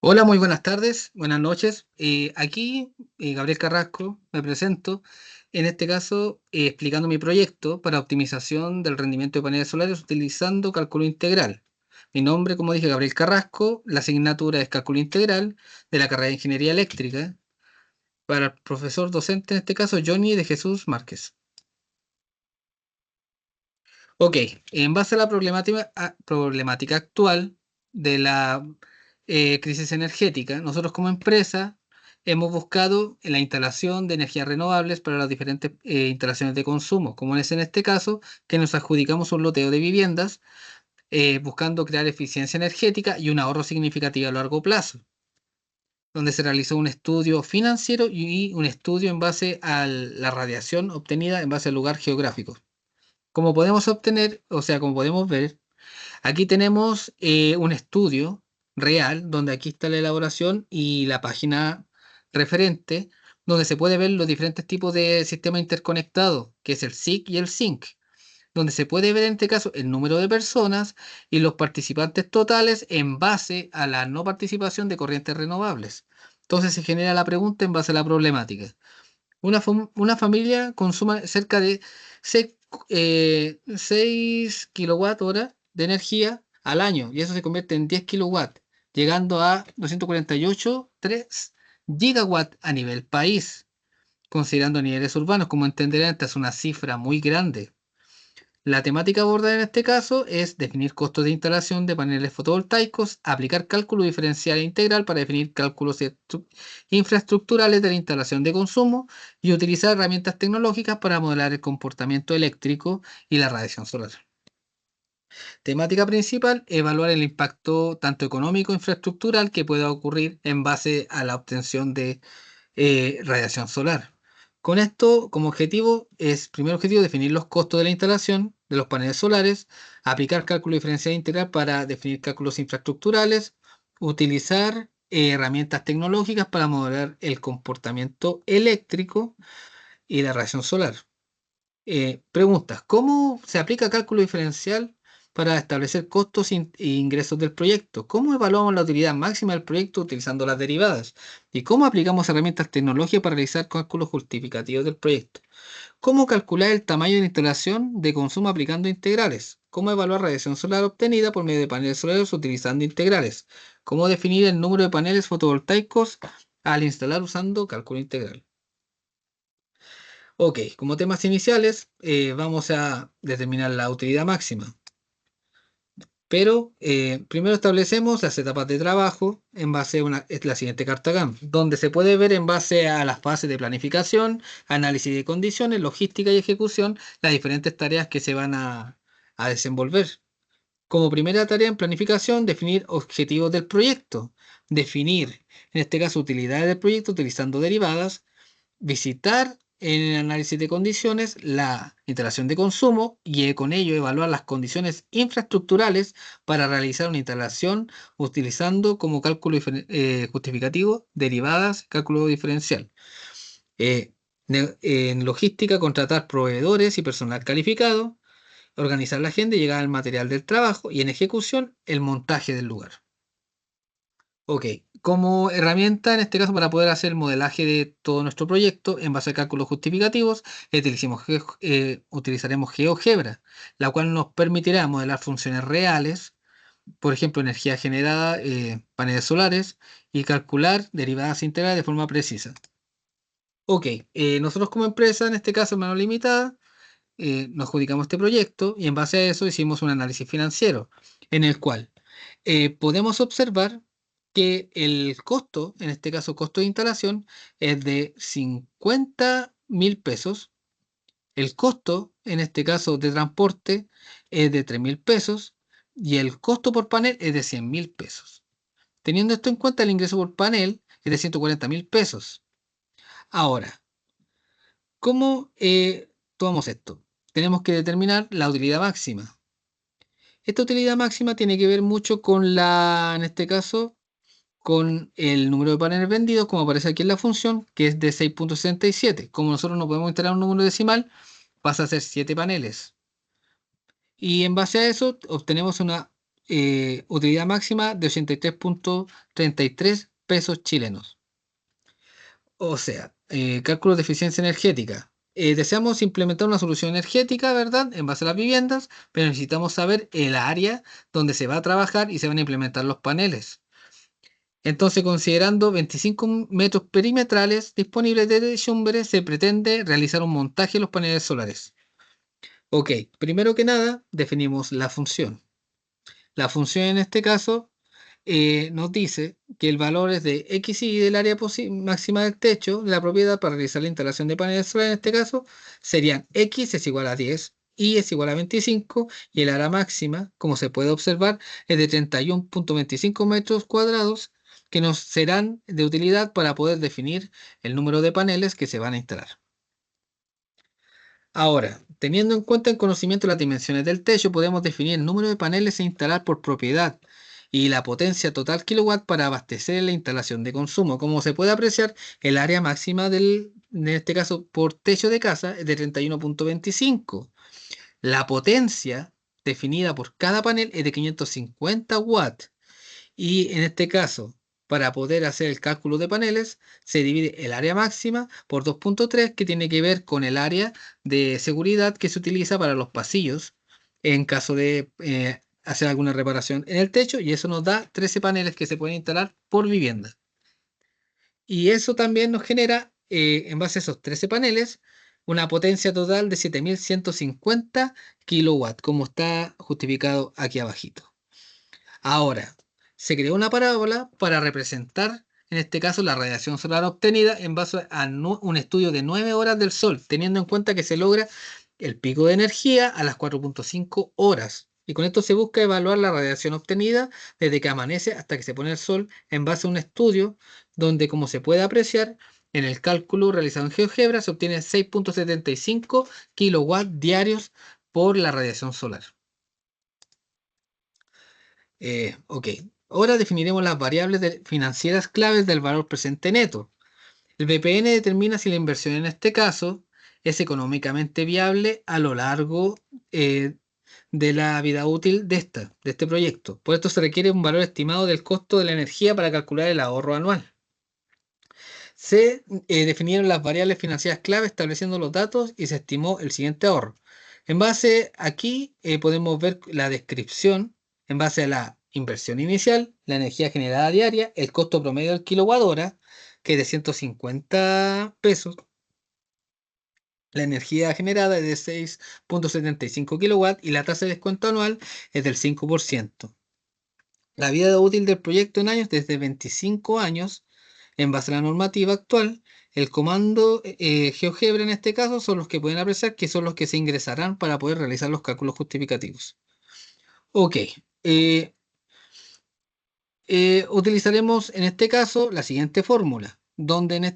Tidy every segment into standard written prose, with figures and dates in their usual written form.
Hola, muy buenas tardes, buenas noches. Aquí Gabriel Carrasco, me presento, en este caso explicando mi proyecto para optimización del rendimiento de paneles solares utilizando cálculo integral. Mi nombre, como dije, Gabriel Carrasco, la asignatura es cálculo integral de la carrera de Ingeniería Eléctrica para el profesor docente, en este caso Johnny de Jesús Márquez. Ok, en base a la problemática actual de la crisis energética, nosotros como empresa hemos buscado la instalación de energías renovables para las diferentes instalaciones de consumo, como es en este caso, que nos adjudicamos un loteo de viviendas buscando crear eficiencia energética y un ahorro significativo a largo plazo, donde se realizó un estudio financiero y un estudio en base a la radiación obtenida en base al lugar geográfico. Como podemos obtener, o sea, como podemos ver, aquí tenemos un estudio real, donde aquí está la elaboración y la página referente, donde se puede ver los diferentes tipos de sistemas interconectados, que es el SIC y el SINC, donde se puede ver en este caso el número de personas y los participantes totales en base a la no participación de corrientes renovables. Entonces se genera la pregunta en base a la problemática. Una familia consume cerca de 6 kilowatt hora de energía al año y eso se convierte en 10 kilowatts, llegando a 248,3 gigawatts a nivel país. Considerando niveles urbanos, como entenderán, esta es una cifra muy grande. La temática abordada en este caso es definir costos de instalación de paneles fotovoltaicos, aplicar cálculo diferencial e integral para definir cálculos infraestructurales de la instalación de consumo y utilizar herramientas tecnológicas para modelar el comportamiento eléctrico y la radiación solar. Temática principal, evaluar el impacto tanto económico e infraestructural que pueda ocurrir en base a la obtención de radiación solar. Con esto, como objetivo, primer objetivo, definir los costos de la instalación de los paneles solares, aplicar cálculo diferencial integral para definir cálculos infraestructurales, utilizar herramientas tecnológicas para modelar el comportamiento eléctrico y la radiación solar. Preguntas: ¿cómo se aplica cálculo diferencial para establecer costos e ingresos del proyecto? ¿Cómo evaluamos la utilidad máxima del proyecto utilizando las derivadas? ¿Y cómo aplicamos herramientas tecnológicas para realizar cálculos justificativos del proyecto? ¿Cómo calcular el tamaño de la instalación de consumo aplicando integrales? ¿Cómo evaluar radiación solar obtenida por medio de paneles solares utilizando integrales? ¿Cómo definir el número de paneles fotovoltaicos al instalar usando cálculo integral? Ok, como temas iniciales, vamos a determinar la utilidad máxima, pero primero establecemos las etapas de trabajo en base a es la siguiente carta Gantt, donde se puede ver en base a las fases de planificación, análisis de condiciones, logística y ejecución, las diferentes tareas que se van a desenvolver. Como primera tarea en planificación, definir objetivos del proyecto, definir, en este caso, utilidades del proyecto utilizando derivadas, visitar en el análisis de condiciones la instalación de consumo y con ello evaluar las condiciones infraestructurales para realizar una instalación utilizando como cálculo justificativo derivadas, cálculo diferencial. En logística, contratar proveedores y personal calificado, organizar la agenda y llegar al material del trabajo, y en ejecución, el montaje del lugar. Ok, como herramienta, en este caso, para poder hacer el modelaje de todo nuestro proyecto en base a cálculos justificativos, utilizaremos GeoGebra, la cual nos permitirá modelar funciones reales, por ejemplo, energía generada, paneles solares, y calcular derivadas integrales de forma precisa. Ok, nosotros como empresa, en este caso, en mano limitada, nos adjudicamos este proyecto y en base a eso hicimos un análisis financiero en el cual podemos observar que el costo, en este caso costo de instalación, es de 50.000 pesos. El costo, en este caso de transporte, es de 3.000 pesos y el costo por panel es de 100.000 pesos. Teniendo esto en cuenta, el ingreso por panel es de 140.000 pesos. Ahora, ¿cómo tomamos esto? Tenemos que determinar la utilidad máxima. Esta utilidad máxima tiene que ver mucho con en este caso, con el número de paneles vendidos, como aparece aquí en la función, que es de 6,67. Como nosotros no podemos instalar un número decimal, pasa a ser 7 paneles. Y en base a eso obtenemos una utilidad máxima de 83.33 pesos chilenos. O sea, cálculos de eficiencia energética. Deseamos implementar una solución energética, ¿verdad? En base a las viviendas, pero necesitamos saber el área donde se va a trabajar y se van a implementar los paneles. Entonces, considerando 25 metros perimetrales disponibles de techumbre, se pretende realizar un montaje de los paneles solares. Ok, primero que nada, definimos la función. La función en este caso nos dice que el valor es de XY del área máxima del techo de la propiedad para realizar la instalación de paneles solares. En este caso serían X es igual a 10, Y es igual a 25 y el área máxima, como se puede observar, es de 31.25 metros cuadrados que nos serán de utilidad para poder definir el número de paneles que se van a instalar. Ahora, teniendo en cuenta el conocimiento de las dimensiones del techo, podemos definir el número de paneles a instalar por propiedad y la potencia total kilowatt para abastecer la instalación de consumo. Como se puede apreciar, el área máxima en este caso por techo de casa es de 31.25. La potencia definida por cada panel es de 550 watts. Y en este caso, para poder hacer el cálculo de paneles, se divide el área máxima por 2.3, que tiene que ver con el área de seguridad que se utiliza para los pasillos en caso de hacer alguna reparación en el techo, y eso nos da 13 paneles que se pueden instalar por vivienda. Y eso también nos genera, en base a esos 13 paneles, una potencia total de 7.150 kilowatts, como está justificado aquí abajito. Ahora, se creó una parábola para representar, en este caso, la radiación solar obtenida en base a un estudio de 9 horas del sol, teniendo en cuenta que se logra el pico de energía a las 4.5 horas. Y con esto se busca evaluar la radiación obtenida desde que amanece hasta que se pone el sol en base a un estudio donde, como se puede apreciar, en el cálculo realizado en GeoGebra se obtiene 6.75 kilowatts diarios por la radiación solar. Ok, ahora definiremos las variables financieras claves del valor presente neto. El BPN determina si la inversión en este caso es económicamente viable a lo largo de la vida útil de este proyecto. Por esto se requiere un valor estimado del costo de la energía para calcular el ahorro anual. Se definieron las variables financieras clave estableciendo los datos y se estimó el siguiente ahorro. En base aquí podemos ver la descripción en base a la inversión inicial, la energía generada diaria, el costo promedio del kilowatt hora, que es de 150 pesos. La energía generada es de 6.75 kilowatts y la tasa de descuento anual es del 5%. La vida útil del proyecto en años desde 25 años. En base a la normativa actual, el comando GeoGebra en este caso son los que pueden apreciar que son los que se ingresarán para poder realizar los cálculos justificativos. Ok, eh, utilizaremos en este caso la siguiente fórmula, donde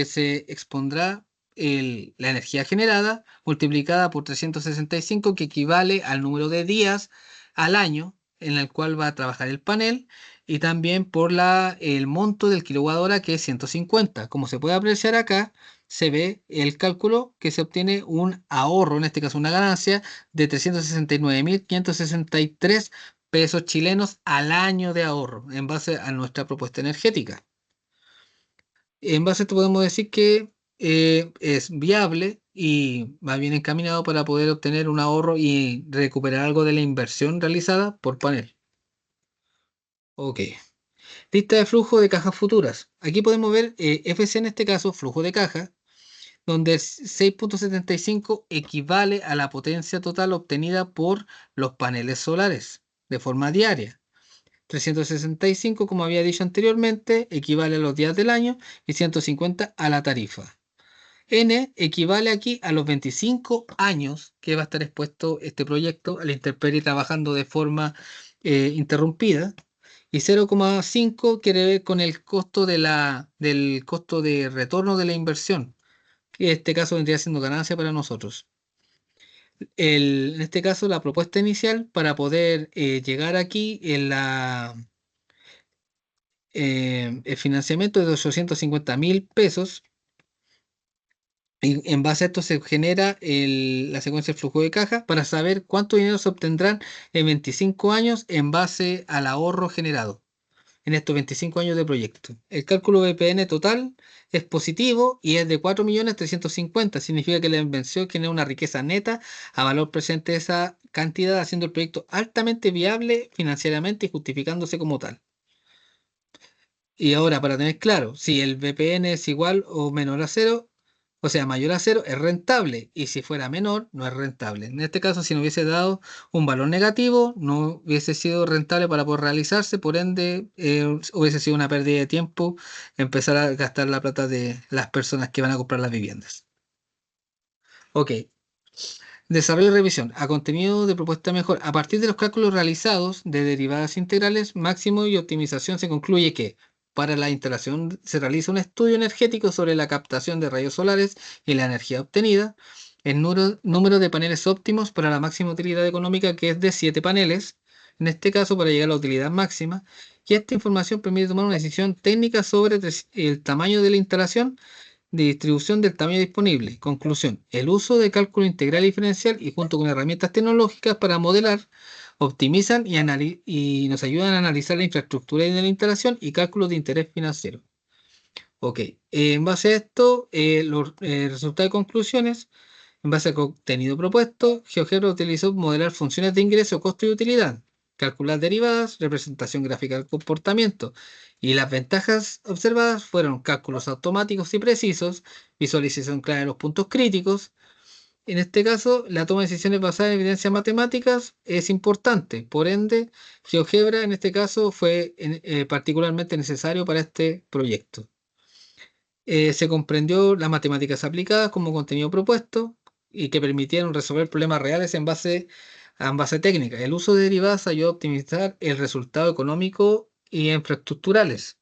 se expondrá la energía generada multiplicada por 365, que equivale al número de días al año en el cual va a trabajar el panel, y también por el monto del kilowatt hora, que es 150. Como se puede apreciar acá, se ve el cálculo que se obtiene un ahorro, en este caso una ganancia, de 369.563 pesos chilenos al año de ahorro en base a nuestra propuesta energética. En base a esto podemos decir que es viable y va bien encaminado para poder obtener un ahorro y recuperar algo de la inversión realizada por panel. Ok. Lista de flujo de cajas futuras. Aquí podemos ver FC, en este caso, flujo de caja, donde 6.75 equivale a la potencia total obtenida por los paneles solares de forma diaria. 365, como había dicho anteriormente, equivale a los días del año, y 150 a la tarifa. N equivale aquí a los 25 años que va a estar expuesto este proyecto a la intemperie trabajando de forma interrumpida. Y 0,5 quiere ver con el costo del costo de retorno de la inversión, que en este caso vendría siendo ganancia para nosotros. En este caso, la propuesta inicial para poder llegar aquí en el financiamiento es de 850.000 pesos, Y en base a esto se genera la secuencia de flujo de caja para saber cuánto dinero se obtendrán en 25 años en base al ahorro generado en estos 25 años de proyecto. El cálculo VPN total es positivo y es de 4.350.000. Significa que la inversión genera una riqueza neta a valor presente de esa cantidad, haciendo el proyecto altamente viable financieramente y justificándose como tal. Y ahora, para tener claro, si el VPN es igual o menor a cero, o sea, mayor a cero, es rentable. Y si fuera menor, no es rentable. En este caso, si no hubiese dado un valor negativo, no hubiese sido rentable para poder realizarse. Por ende, hubiese sido una pérdida de tiempo empezar a gastar la plata de las personas que van a comprar las viviendas. Ok. Desarrollo y revisión. A contenido de propuesta mejor. A partir de los cálculos realizados de derivadas integrales, máximo y optimización, se concluye que para la instalación se realiza un estudio energético sobre la captación de rayos solares y la energía obtenida, el número de paneles óptimos para la máxima utilidad económica, que es de 7 paneles, en este caso para llegar a la utilidad máxima, y esta información permite tomar una decisión técnica sobre el tamaño de la instalación de distribución del tamaño disponible. Conclusión: el uso de cálculo integral y diferencial y junto con herramientas tecnológicas para modelar, optimizan y nos ayudan a analizar la infraestructura de la instalación y cálculos de interés financiero. Ok, en base a esto, los resultados y conclusiones. En base al contenido propuesto, GeoGebra utilizó modelar funciones de ingreso, costo y utilidad, calcular derivadas, representación gráfica del comportamiento. Y las ventajas observadas fueron cálculos automáticos y precisos, visualización clara de los puntos críticos. En este caso, la toma de decisiones basada en evidencias matemáticas es importante. Por ende, GeoGebra en este caso fue particularmente necesario para este proyecto. Se comprendió las matemáticas aplicadas como contenido propuesto y que permitieron resolver problemas reales en base técnica. El uso de derivadas ayudó a optimizar el resultado económico y infraestructurales.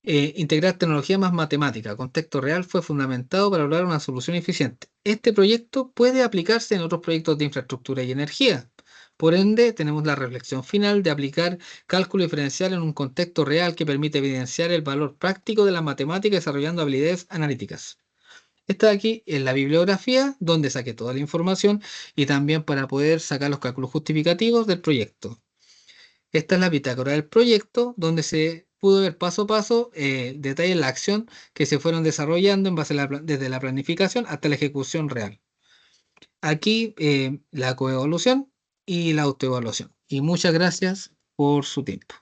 Integrar tecnología más matemática, contexto real, fue fundamentado para lograr una solución eficiente. Este proyecto puede aplicarse en otros proyectos de infraestructura y energía. Por ende, tenemos la reflexión final de aplicar cálculo diferencial en un contexto real que permite evidenciar el valor práctico de la matemática desarrollando habilidades analíticas. Está aquí en la bibliografía donde saqué toda la información y también para poder sacar los cálculos justificativos del proyecto. Esta es la bitácora del proyecto, donde se pudo ver paso a paso detalles de la acción que se fueron desarrollando en base a desde la planificación hasta la ejecución real. Aquí la coevaluación y la autoevaluación. Y muchas gracias por su tiempo.